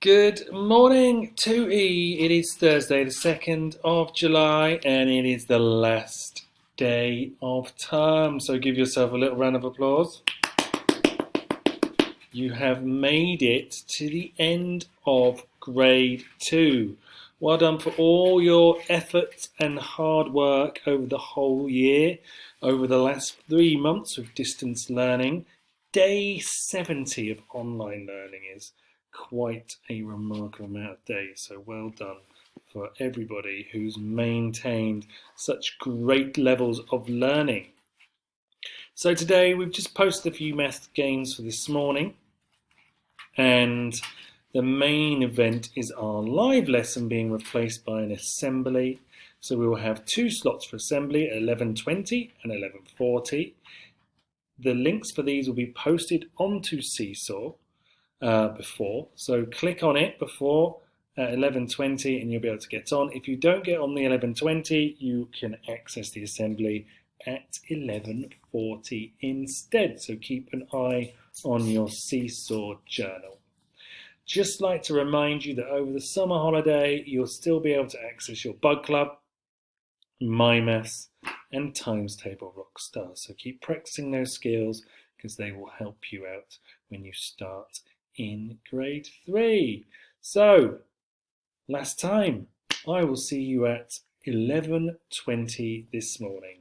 Good morning, 2E. It is Thursday, the 2nd of July, and it is the last day of term. So give yourself a little round of applause. You have made it to the end of grade 2. Well done for all your efforts and hard work over the whole year, over the last 3 months of distance learning. Day 70 of online learning is quite a remarkable amount of days, so well done for everybody who's maintained such great levels of learning. So today we've just posted a few math games for this morning, and the main event is our live lesson being replaced by an assembly. So we will have 2 slots for assembly at 11:20 and 11:40. The links for these will be posted onto Seesaw before. So click on it before 11:20 and you'll be able to get on. If you don't get on the 11:20, you can access the assembly at 11:40 instead. So keep an eye on your Seesaw journal. Just like to remind you that over the summer holiday, you'll still be able to access your Bug Club, My Maths, and Times Table Rockstar. So keep practicing those skills because they will help you out when you start in grade 3. So, last time, I will see you at 11:20 this morning.